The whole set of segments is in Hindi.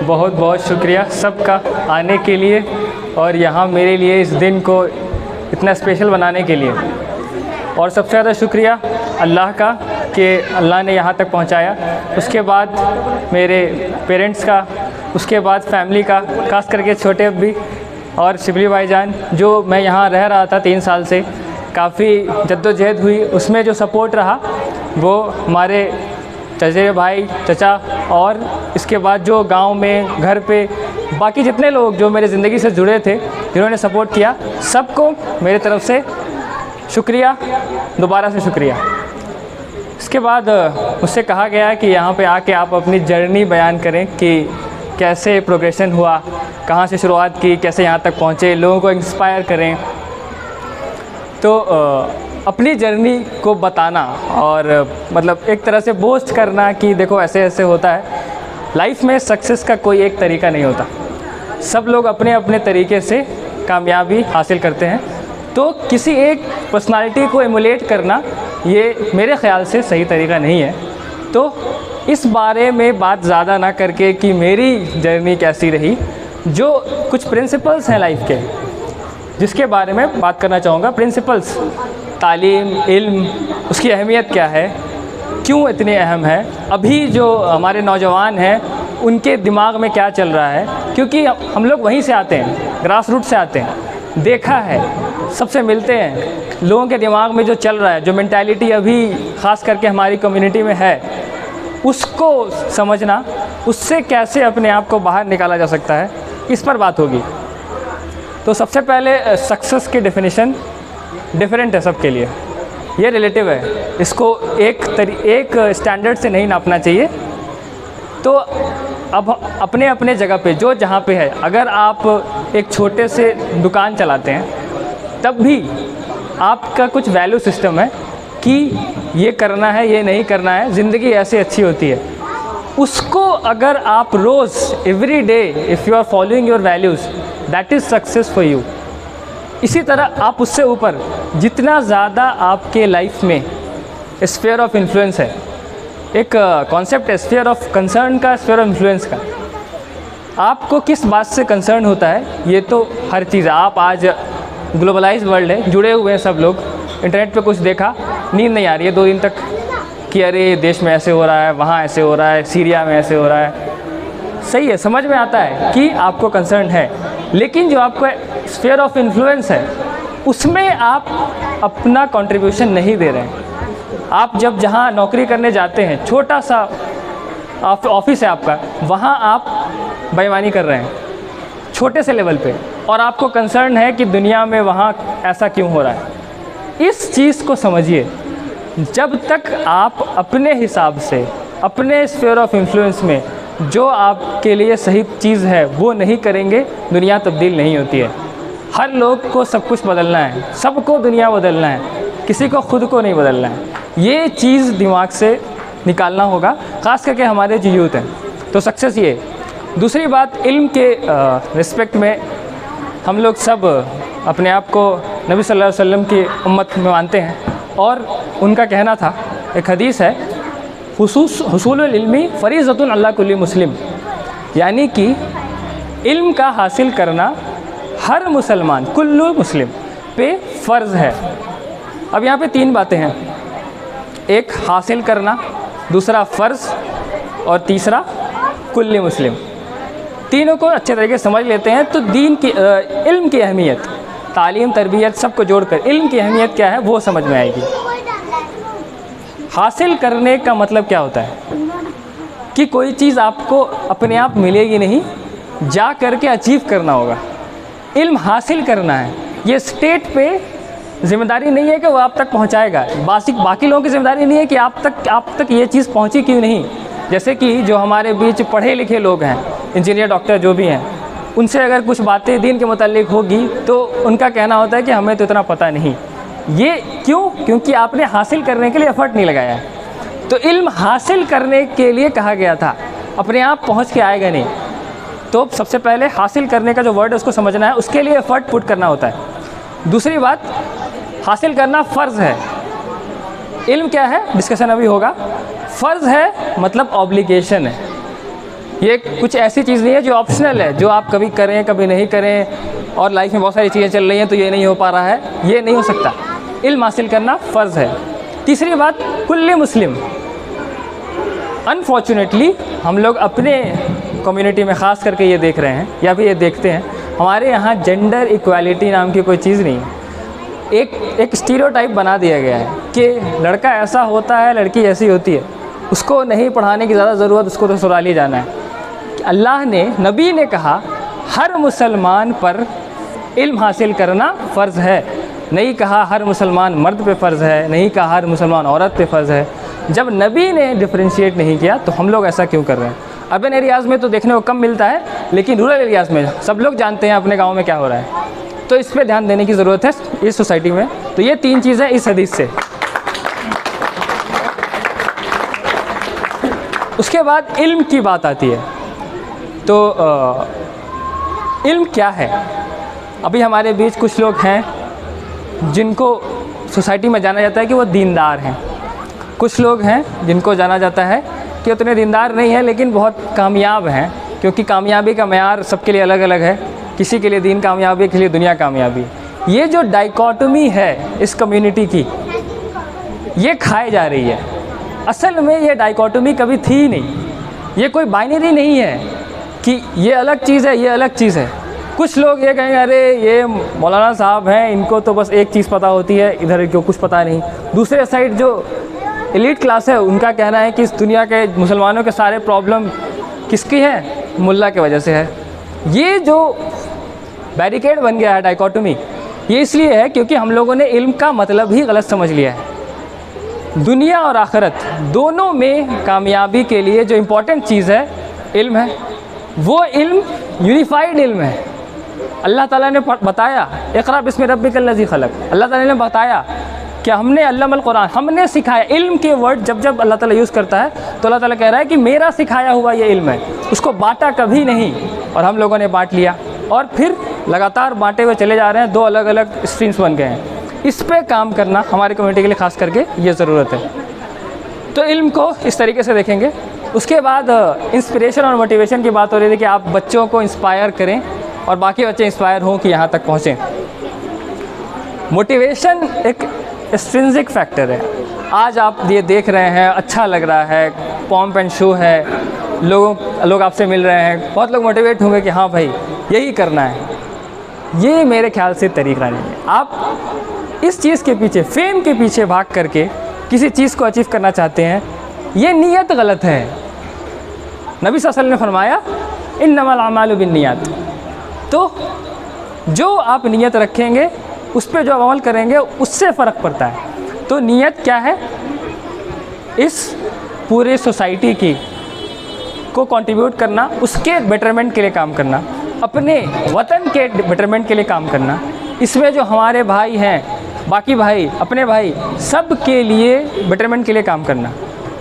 बहुत बहुत शुक्रिया सबका आने के लिए और यहाँ मेरे लिए इस दिन को इतना स्पेशल बनाने के लिए। और सबसे ज़्यादा शुक्रिया अल्लाह का कि अल्लाह ने यहाँ तक पहुँचाया। उसके बाद मेरे पेरेंट्स का, उसके बाद फैमिली का, खास करके छोटे अब्बी और शिबली भाईजान, जो मैं यहाँ रह रहा था 3 साल से, काफ़ी जद्दोजहद हुई, उसमें जो सपोर्ट रहा वो हमारे चचेरे भाई, चचा और इसके बाद जो गांव में, घर पे बाकी जितने लोग जो मेरे ज़िंदगी से जुड़े थे, जिन्होंने सपोर्ट किया, सबको मेरे तरफ से शुक्रिया, दोबारा से शुक्रिया। इसके बाद मुझसे कहा गया कि यहाँ पे आके आप अपनी जर्नी बयान करें कि कैसे प्रोग्रेशन हुआ, कहाँ से शुरुआत की, कैसे यहाँ तक पहुँचे, लोगों को इंस्पायर करें। तो अपनी जर्नी को बताना और मतलब एक तरह से बोस्ट करना कि देखो ऐसे ऐसे होता है। लाइफ में सक्सेस का कोई एक तरीका नहीं होता, सब लोग अपने अपने तरीके से कामयाबी हासिल करते हैं। तो किसी एक पर्सनालिटी को एमुलेट करना ये मेरे ख़्याल से सही तरीका नहीं है। तो इस बारे में बात ज़्यादा ना करके कि मेरी जर्नी कैसी रही, जो कुछ प्रिंसिपल्स हैं लाइफ के जिसके बारे में बात करना चाहूँगा। प्रिंसिपल्स, तालीम, इल्म, उसकी अहमियत क्या है, क्यों इतनी अहम है, अभी जो हमारे नौजवान हैं उनके दिमाग में क्या चल रहा है, क्योंकि हम लोग वहीं से आते हैं, ग्रास रूट से आते हैं, देखा है, सबसे मिलते हैं, लोगों के दिमाग में जो चल रहा है, जो मेंटालिटी अभी ख़ास करके हमारी कम्युनिटी में है, उसको समझना, उससे कैसे अपने आप को बाहर निकाला जा सकता है, इस पर बात होगी। तो सबसे पहले सक्सेस की डेफिनेशन डिफरेंट है सबके लिए, ये रिलेटिव है, इसको एक स्टैंडर्ड से नहीं नापना चाहिए। तो अब अपने अपने जगह पे जो जहाँ पे है, अगर आप एक छोटे से दुकान चलाते हैं तब भी आपका कुछ वैल्यू सिस्टम है कि ये करना है, ये नहीं करना है, ज़िंदगी ऐसे अच्छी होती है। उसको अगर आप रोज़ every day if you are following your values, that is success for you. इसी तरह आप उससे ऊपर जितना ज़्यादा आपके लाइफ में स्फीयर ऑफ इन्फ्लुएंस है, एक कॉन्सेप्ट है स्फीयर ऑफ कंसर्न का, स्फीयर ऑफ इन्फ्लुएंस का, आपको किस बात से कंसर्न होता है, ये तो हर चीज़ है। आप आज ग्लोबलाइज वर्ल्ड है, जुड़े हुए हैं सब लोग, इंटरनेट पे कुछ देखा, नींद नहीं आ रही है 2 दिन तक कि अरे देश में ऐसे हो रहा है, वहाँ ऐसे हो रहा है, सीरिया में ऐसे हो रहा है। सही है, समझ में आता है कि आपको कंसर्न है, लेकिन जो आपका स्फीयर ऑफ इन्फ्लुएंस है उसमें आप अपना कंट्रीब्यूशन नहीं दे रहे हैं। आप जब जहाँ नौकरी करने जाते हैं, छोटा सा ऑफिस है आपका, वहाँ आप बेईमानी कर रहे हैं छोटे से लेवल पे, और आपको कंसर्न है कि दुनिया में वहाँ ऐसा क्यों हो रहा है। इस चीज़ को समझिए, जब तक आप अपने हिसाब से, अपने स्फीयर ऑफ इन्फ्लुएंस में जो आपके लिए सही चीज़ है वो नहीं करेंगे, दुनिया तब्दील नहीं होती है। हर लोग को सब कुछ बदलना है, सबको दुनिया बदलना है, किसी को खुद को नहीं बदलना है। ये चीज़ दिमाग से निकालना होगा, ख़ास करके हमारे जो यूथ हैं। तो सक्सेस ये। दूसरी बात, इल्म के रिस्पेक्ट में हम लोग सब अपने आप को नबी सल्लल्लाहु अलैहि वसल्लम की उम्मत में मानते हैं, और उनका कहना था, एक हदीस है, हुसूलुल इल्मी फरीज़तुन अला कुल्ली मुस्लिम, यानी कि इल्म का हासिल करना हर मुसलमान, कुल्लु मुस्लिम पे फ़र्ज़ है। अब यहाँ पे 3 बातें हैं, एक हासिल करना, दूसरा फ़र्ज़, और तीसरा कुल्ली मुस्लिम। तीनों को अच्छे तरीके से समझ लेते हैं तो दीन की इल्म की अहमियत, तालीम, तरबियत सबको जोड़कर इल्म की अहमियत क्या है वो समझ में आएगी। हासिल करने का मतलब क्या होता है कि कोई चीज़ आपको अपने आप मिलेगी नहीं, जा करके अचीव करना होगा। इल्म हासिल करना है, ये स्टेट पे ज़िम्मेदारी नहीं है कि वो आप तक पहुंचाएगा, बाकी लोगों की ज़िम्मेदारी नहीं है कि आप तक ये चीज़ पहुंची क्यों नहीं। जैसे कि जो हमारे बीच पढ़े लिखे लोग हैं, इंजीनियर, डॉक्टर जो भी हैं, उनसे अगर कुछ बातें दीन के मुताल्लिक होगी तो उनका कहना होता है कि हमें तो इतना पता नहीं। ये क्यों? क्योंकि आपने हासिल करने के लिए एफ़र्ट नहीं लगाया है। तो इल्म हासिल करने के लिए कहा गया था, अपने आप पहुंच के आएगा नहीं। तो सबसे पहले हासिल करने का जो वर्ड है उसको समझना है, उसके लिए एफ़र्ट पुट करना होता है। दूसरी बात, हासिल करना फ़र्ज़ है। इल्म क्या है, डिस्कशन अभी होगा। फ़र्ज़ है मतलब ऑब्लिगेशन है, ये कुछ ऐसी चीज़ नहीं है जो ऑप्शनल है, जो आप कभी करें कभी नहीं करें, और लाइफ में बहुत सारी चीज़ें चल रही हैं तो ये नहीं हो पा रहा है, ये नहीं हो सकता। इल्म हासिल करना फ़र्ज़ है। तीसरी बात, कुल्ले मुस्लिम। अनफॉर्चुनेटली हम लोग अपने कम्युनिटी में ख़ास करके ये देख रहे हैं या फिर ये देखते हैं, हमारे यहाँ जेंडर इक्वालिटी नाम की कोई चीज़ नहीं है। एक स्टीरियोटाइप बना दिया गया है कि लड़का ऐसा होता है, लड़की ऐसी होती है, उसको नहीं पढ़ाने की ज़्यादा ज़रूरत, उसको तो ससुराल जाना है। अल्लाह ने, नबी ने कहा हर मुसलमान पर इल्म हासिल करना फ़र्ज़ है, नहीं कहा हर मुसलमान मर्द पे फ़र्ज़ है, नहीं कहा हर मुसलमान औरत पे फ़र्ज़ है। जब नबी ने डिफ्रेंशिएट नहीं किया तो हम लोग ऐसा क्यों कर रहे हैं? अर्बन एरियाज़ में तो देखने को कम मिलता है, लेकिन रूरल एरियाज़ में सब लोग जानते हैं अपने गाँव में क्या हो रहा है। तो इस पे ध्यान देने की ज़रूरत है इस सोसाइटी में। तो ये 3 चीज़ें इस हदीस से। उसके बाद इल्म की बात आती है। तो इल्म क्या है? अभी हमारे बीच कुछ लोग हैं जिनको सोसाइटी में जाना जाता है कि वो दीनदार हैं। कुछ लोग हैं जिनको जाना जाता है कि उतने दीनदार नहीं है लेकिन बहुत कामयाब हैं, क्योंकि कामयाबी का मेयार सबके लिए अलग अलग है। किसी के लिए दीन कामयाबी, किसी के लिए दुनिया कामयाबी। ये जो डाइकोटोमी है इस कम्युनिटी की, ये खाई जा रही है। असल में ये डाइकोटोमी कभी थी ही नहीं। ये कोई बाइनरी नहीं है कि ये अलग चीज़ है, ये अलग चीज़ है। कुछ लोग ये कहेंगे अरे ये मौलाना साहब हैं, इनको तो बस एक चीज़ पता होती है, इधर क्यों कुछ पता नहीं। दूसरे साइड जो एलीट क्लास है उनका कहना है कि इस दुनिया के मुसलमानों के सारे प्रॉब्लम किसकी है? मुल्ला की वजह से है। ये जो बैरिकेड बन गया है डाइकोटोमी, ये इसलिए है क्योंकि हम लोगों ने इल्म का मतलब ही गलत समझ लिया है। दुनिया और आखिरत दोनों में कामयाबी के लिए जो इम्पोर्टेंट चीज़ है इल्म है। वो इल्म यूनिफाइड इल्म है। अल्लाह ताला ने बताया इक़रा बिस्मि रब्बिकल लज़ी खलक़। अल्लाह ताला ने बताया कि हमने अल्लमल कुरान, हमने सिखाया। इल्म के वर्ड जब जब अल्लाह ताला यूज़ करता है तो अल्लाह ताला कह रहा है कि मेरा सिखाया हुआ ये इल्म है। उसको बांटा कभी नहीं, और हम लोगों ने बांट लिया और फिर लगातार बांटे हुए चले जा रहे हैं। 2 अलग अलग स्ट्रीम्स बन गए हैं। इस पे काम करना हमारी कम्युनिटी के लिए ख़ास करके ये ज़रूरत है। तो इल्म को इस तरीके से देखेंगे। उसके बाद इंस्पिरेशन और मोटिवेशन की बात हो रही थी कि आप बच्चों को इंस्पायर करें और बाकी बच्चे इंस्पायर हों कि यहाँ तक पहुँचें। मोटिवेशन एक एक्सट्रिंसिक फैक्टर है। आज आप ये देख रहे हैं, अच्छा लग रहा है, पॉम्प एंड शो है, लोग आपसे मिल रहे हैं, बहुत लोग मोटिवेट होंगे कि हाँ भाई यही करना है। ये मेरे ख्याल से तरीका नहीं है। आप इस चीज़ के पीछे, फेम के पीछे भाग करके किसी चीज़ को अचीव करना चाहते हैं, ये नीयत गलत है। नबी सल्लल्लाहु अलैहि वसल्लम ने फरमाया इन्नमल अमालु बिन्नियात। तो जो आप नीयत रखेंगे, उस पर जो अमल करेंगे, उससे फ़र्क पड़ता है। तो नीयत क्या है? इस पूरे सोसाइटी की को कंट्रीब्यूट करना, उसके बेटरमेंट के लिए काम करना, अपने वतन के बेटरमेंट के लिए काम करना। इसमें जो हमारे भाई हैं, बाकी भाई, अपने भाई, सब के लिए बेटरमेंट के लिए काम करना।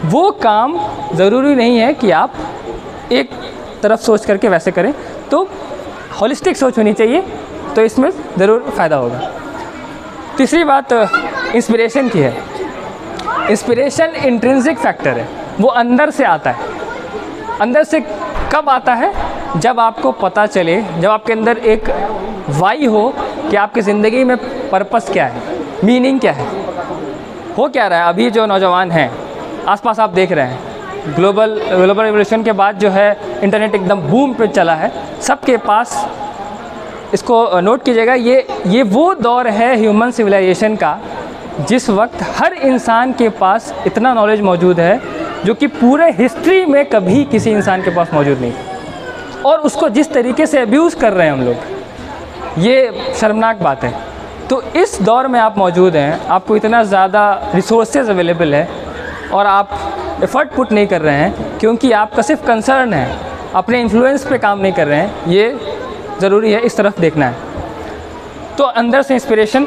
वो काम ज़रूरी नहीं है कि आप एक तरफ सोच करके वैसे करें, तो होलिस्टिक सोच होनी चाहिए, तो इसमें ज़रूर फ़ायदा होगा। तीसरी बात इंस्पिरेशन की है। इंस्पिरेशन इंट्रिंसिक फैक्टर है, वो अंदर से आता है। अंदर से कब आता है? जब आपको पता चले, जब आपके अंदर एक वाई हो कि आपकी ज़िंदगी में पर्पस क्या है, मीनिंग क्या है, हो क्या रहा है। अभी जो नौजवान हैं आसपास आप देख रहे हैं, ग्लोबल रिवोल्यूशन के बाद जो है इंटरनेट एकदम बूम पे चला है, सबके पास। इसको नोट कीजिएगा, ये वो दौर है ह्यूमन सिविलाइजेशन का जिस वक्त हर इंसान के पास इतना नॉलेज मौजूद है जो कि पूरे हिस्ट्री में कभी किसी इंसान के पास मौजूद नहीं। और उसको जिस तरीके से अब्यूज़ कर रहे हैं हम लोग, ये शर्मनाक बात है। तो इस दौर में आप मौजूद हैं, आपको इतना ज़्यादा रिसोर्सेज अवेलेबल है और आप एफ़र्ट पुट नहीं कर रहे हैं क्योंकि आपका सिर्फ कंसर्न है, अपने इन्फ्लुएंस पे काम नहीं कर रहे हैं। ये ज़रूरी है, इस तरफ देखना है। तो अंदर से इंस्पिरेशन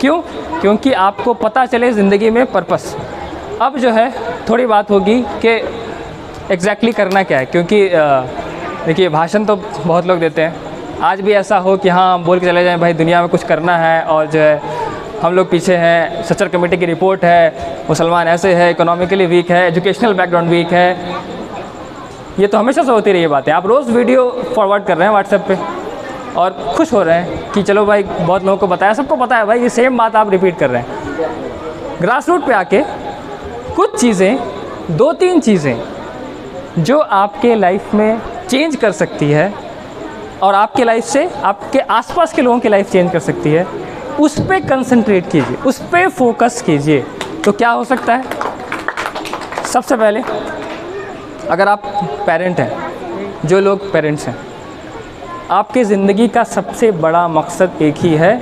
क्यों? क्योंकि आपको पता चले ज़िंदगी में पर्पस। अब जो है थोड़ी बात होगी कि एग्जैक्टली करना क्या है, क्योंकि देखिए भाषण तो बहुत लोग देते हैं। आज भी ऐसा हो कि हाँ बोल के चले जाएं भाई दुनिया में कुछ करना है और जो है हम लोग पीछे हैं, सच्चर कमेटी की रिपोर्ट है, मुसलमान ऐसे है, इकोनॉमिकली वीक है, एजुकेशनल बैकग्राउंड वीक है। ये तो हमेशा से होती रही है बातें। आप रोज़ वीडियो फॉरवर्ड कर रहे हैं व्हाट्सएप पे और खुश हो रहे हैं कि चलो भाई बहुत लोगों को बताया, सबको पता है भाई, ये सेम बात आप रिपीट कर रहे हैं। ग्रास रूट पे आके कुछ चीज़ें, 2-3 चीज़ें जो आपके लाइफ में चेंज कर सकती है और आपके लाइफ से आपके आसपास के लोगों की लाइफ चेंज कर सकती है, उस पे कंसंट्रेट कीजिए, उस पे फोकस कीजिए। तो क्या हो सकता है? सबसे पहले अगर आप पेरेंट हैं, जो लोग पेरेंट्स हैं, आपकी ज़िंदगी का सबसे बड़ा मकसद एक ही है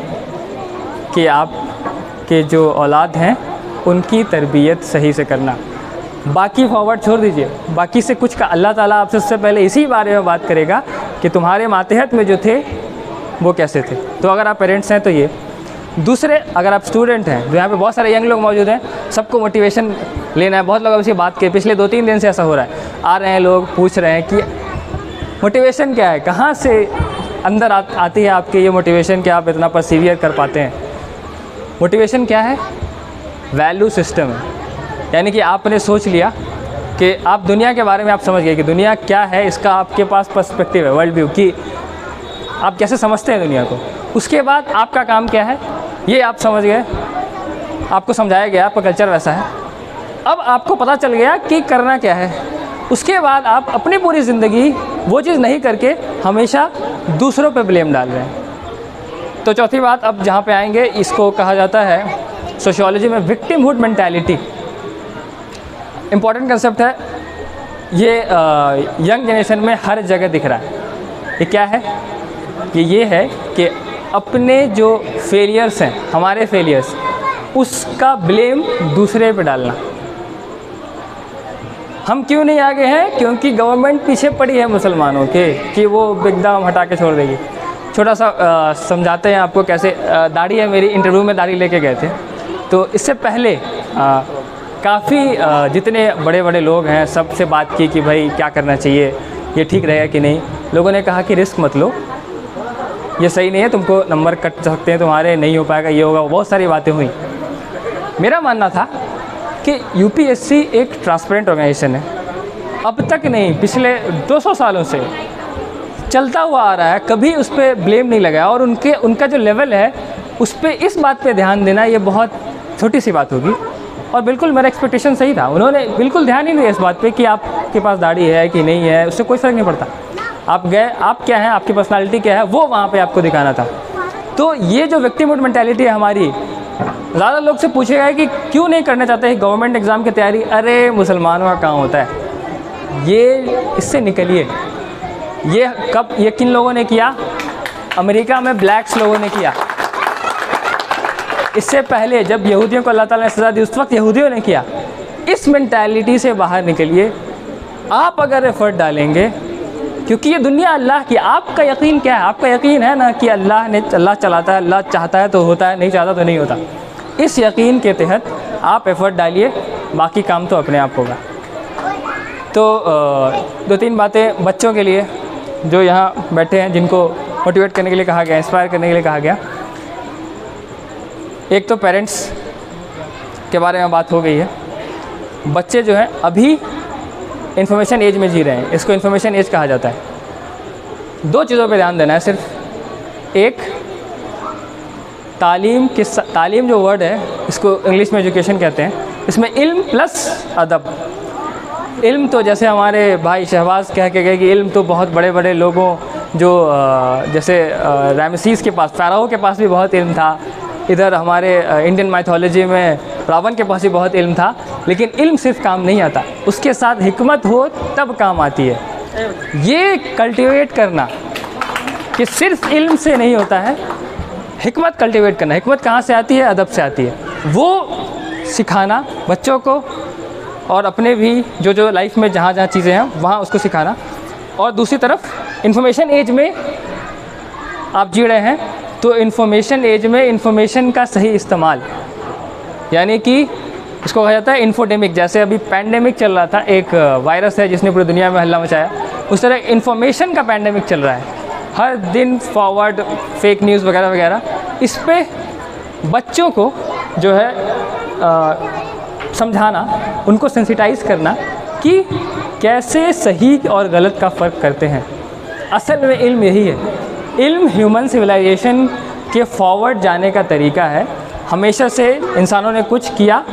कि आपके जो औलाद हैं उनकी तरबियत सही से करना। बाकी फॉरवर्ड छोड़ दीजिए, बाकी से कुछ का अल्लाह ताला आपसे सबसे पहले इसी बारे में बात करेगा कि तुम्हारे मातहत में जो थे वो कैसे थे। तो अगर आप पेरेंट्स हैं तो ये। दूसरे, अगर आप स्टूडेंट हैं, जो यहाँ पे बहुत सारे यंग लोग मौजूद हैं, सबको मोटिवेशन लेना है। बहुत लोग अब इसी बात के पिछले 2-3 दिन से ऐसा हो रहा है, आ रहे हैं लोग पूछ रहे हैं कि मोटिवेशन क्या है, कहाँ से अंदर आती है आपके ये मोटिवेशन कि आप इतना परसीवियर कर पाते हैं। मोटिवेशन क्या है? वैल्यू सिस्टम है। यानी कि आपने सोच लिया कि आप दुनिया के बारे में आप समझ गए कि दुनिया क्या है, इसका आपके पास पर्सपेक्टिव है, वर्ल्ड व्यू कि आप कैसे समझते हैं दुनिया को। उसके बाद आपका काम क्या है ये आप समझ गए, आपको समझाया गया, आपका कल्चर वैसा है। अब आपको पता चल गया कि करना क्या है। उसके बाद आप अपनी पूरी ज़िंदगी वो चीज़ नहीं करके हमेशा दूसरों पे ब्लेम डाल रहे हैं। तो चौथी बात अब जहाँ पे आएंगे, इसको कहा जाता है सोशियोलॉजी में विक्टिमहुड मेंटालिटी। इम्पॉर्टेंट कंसेप्ट है ये, यंग जनरेशन में हर जगह दिख रहा है। ये क्या है? ये है कि अपने जो फेलियर्स हैं, हमारे फेलियर्स, उसका ब्लेम दूसरे पे डालना। हम क्यों नहीं आगे हैं? क्योंकि गवर्नमेंट पीछे पड़ी है मुसलमानों के कि वो एकदम हटा के छोड़ देगी। छोटा सा समझाते हैं आपको कैसे। दाढ़ी है मेरी, इंटरव्यू में दाढ़ी लेके गए थे, तो इससे पहले काफ़ी जितने बड़े बड़े लोग हैं सबसे बात की कि भाई क्या करना चाहिए, ये ठीक रहेगा कि नहीं। लोगों ने कहा कि रिस्क मत लो, ये सही नहीं है, तुमको नंबर कट सकते हैं तुम्हारे, नहीं हो पाएगा, ये होगा। बहुत सारी बातें हुई। मेरा मानना था कि यूपीएससी एक ट्रांसपेरेंट ऑर्गेनाइजेशन है, अब तक नहीं, पिछले 200 सालों से चलता हुआ आ रहा है, कभी उस पर ब्लेम नहीं लगाया। और उनका जो लेवल है उस पर इस बात पे ध्यान देना ये बहुत छोटी सी बात होगी। और बिल्कुल मेरा एक्सपेक्टेशन सही था, उन्होंने बिल्कुल ध्यान ही नहीं दिया इस बात पे कि आपके पास दाढ़ी है कि नहीं है, उससे कोई फ़र्क नहीं पड़ता। आप गए, आप क्या हैं, आपकी पर्सनालिटी क्या है, वो वहाँ पे आपको दिखाना था। तो ये जो विक्टिमहुड मेंटालिटी है हमारी, ज़्यादा लोग से पूछेगा कि क्यों नहीं करना चाहते गवर्नमेंट एग्ज़ाम की तैयारी, अरे मुसलमानों का काम होता है। ये इससे निकलिए। ये किन लोगों ने किया? अमेरिका में ब्लैक्स लोगों ने किया। इससे पहले जब यहूदियों को अल्लाह ताला ने सज़ा दी, उस वक्त यहूदियों ने किया। इस मेंटालिटी से बाहर निकलिए। आप अगर एफर्ट डालेंगे, क्योंकि ये दुनिया अल्लाह की, आपका यकीन क्या है? आपका यकीन है ना कि अल्लाह चलाता है, अल्लाह चाहता है तो होता है, नहीं चाहता तो नहीं होता। इस यकीन के तहत आप एफ़र्ट डालिए, बाकी काम तो अपने आप होगा। तो 2-3 बातें बच्चों के लिए जो यहाँ बैठे हैं, जिनको मोटिवेट करने के लिए कहा गया, इंस्पायर करने के लिए कहा गया। एक तो पेरेंट्स के बारे में बात हो गई है। बच्चे जो हैं अभी इन्फॉर्मेशन एज में जी रहे हैं, इसको इन्फॉर्मेशन एज कहा जाता है। 2 चीज़ों पे ध्यान देना है सिर्फ। एक, तालीम जो वर्ड है, इसको इंग्लिश में एजुकेशन कहते हैं। इसमें इल्म प्लस अदब। इल्म तो जैसे हमारे भाई शहबाज कह के गए कि इल्म तो बहुत बड़े बड़े लोगों, जो जैसे रामसीस के पास, फ़ाराओ के पास भी बहुत इल्म था। इधर हमारे इंडियन माइथोलॉजी में रावण के पास भी बहुत इल्म था। लेकिन इल्म सिर्फ काम नहीं आता, उसके साथ हिकमत हो तब काम आती है। ये कल्टीवेट करना कि सिर्फ इल्म से नहीं होता है, हिकमत कल्टीवेट करना। हिकमत कहाँ से आती है? अदब से आती है। वो सिखाना बच्चों को, और अपने भी जो लाइफ में जहाँ जहाँ चीज़ें हैं वहाँ उसको सिखाना। और दूसरी तरफ इंफॉर्मेशन एज में आप जी रहे हैं, तो इंफॉर्मेशन एज में इंफॉर्मेशन का सही इस्तेमाल, यानी कि इसको कहा जाता है इन्फोडेमिक। जैसे अभी पैंडेमिक चल रहा था, एक वायरस है जिसने पूरी दुनिया में हल्ला मचाया, उस तरह इन्फॉर्मेशन का पैंडेमिक चल रहा है। हर दिन फॉरवर्ड फेक न्यूज़ वगैरह वगैरह। इस पे बच्चों को जो है समझाना, उनको सेंसिटाइज़ करना कि कैसे सही और गलत का फ़र्क करते हैं। असल में इल्म यही है, इल्म ह्यूमन सिविलाइजेशन के फॉरवर्ड जाने का तरीका है। हमेशा से इंसानों ने कुछ किया,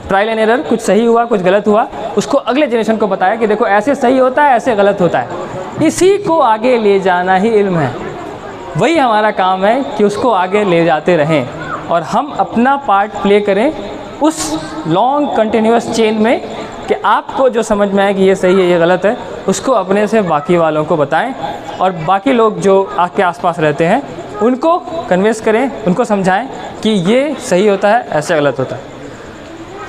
ट्रायल एंड एरर, कुछ सही हुआ कुछ गलत हुआ, उसको अगले जनरेशन को बताया कि देखो ऐसे सही होता है ऐसे गलत होता है। इसी को आगे ले जाना ही इल्म है। वही हमारा काम है कि उसको आगे ले जाते रहें और हम अपना पार्ट प्ले करें उस लॉन्ग कंटिन्यूस चेन में कि आपको जो समझ में आए कि ये सही है ये गलत है, उसको अपने से बाकी वालों को बताएं और बाकी लोग जो आपके आसपास रहते हैं उनको कन्विंस करें, उनको समझाएं कि ये सही होता है ऐसे गलत होता है।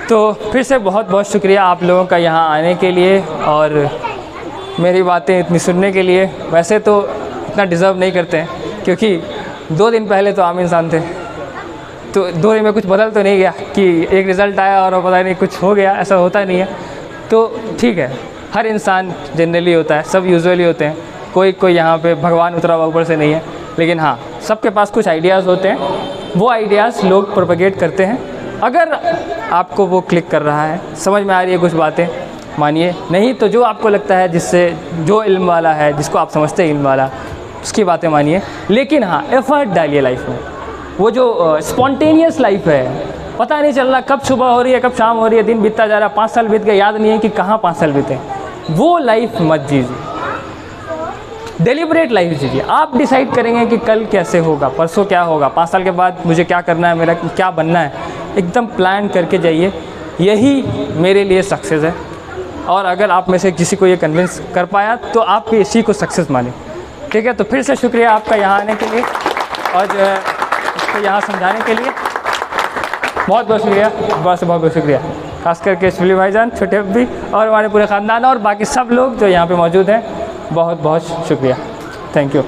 तो फिर से बहुत बहुत शुक्रिया आप लोगों का यहाँ आने के लिए और मेरी बातें इतनी सुनने के लिए। वैसे तो इतना डिज़र्व नहीं करते हैं क्योंकि 2 दिन पहले तो आम इंसान थे, तो 2 दिन में कुछ बदल तो नहीं गया कि एक रिज़ल्ट आया और पता नहीं कुछ हो गया, ऐसा होता नहीं है। तो ठीक है, हर इंसान जनरली होता है, सब यूजुअली होते हैं, कोई यहाँ पे भगवान उतरा हुआ ऊपर से नहीं है। लेकिन हाँ, सबके पास कुछ आइडियाज़ होते हैं, वो आइडियाज़ लोग प्रोपेगेट करते हैं। अगर आपको वो क्लिक कर रहा है, समझ में आ रही है कुछ बातें, मानिए, नहीं तो जो आपको लगता है जिससे जो इल्म वाला है, जिसको आप समझते हैं इल्म वाला, उसकी बातें मानिए। लेकिन हाँ, एफ़र्ट डालिए लाइफ में। वो जो स्पॉन्टेनियस लाइफ है, पता नहीं चल रहा कब सुबह हो रही है कब शाम हो रही है, दिन बीतता जा रहा है, 5 साल बीत गए, याद नहीं है कि कहाँ 5 साल बीते। वो लाइफ मत जीजिए, डेलिब्रेट लाइफ जीजिए। आप डिसाइड करेंगे कि कल कैसे होगा, परसों क्या होगा, 5 साल के बाद मुझे क्या करना है, मेरा क्या बनना है, एकदम प्लान करके जाइए। यही मेरे लिए सक्सेस है। और अगर आप में से किसी को ये कन्विंस कर पाया तो आप भी इसी को सक्सेस माने। ठीक है, तो फिर से शुक्रिया आपका यहाँ आने के लिए और जो है इसको यहाँ समझाने के लिए बहुत बहुत शुक्रिया, बहुत बहुत शुक्रिया। खास करके शिवली भाईजान, छोटे भी और हमारे पूरे ख़ानदान और बाकी सब लोग जो यहाँ पे मौजूद हैं, बहुत बहुत शुक्रिया। Thank you.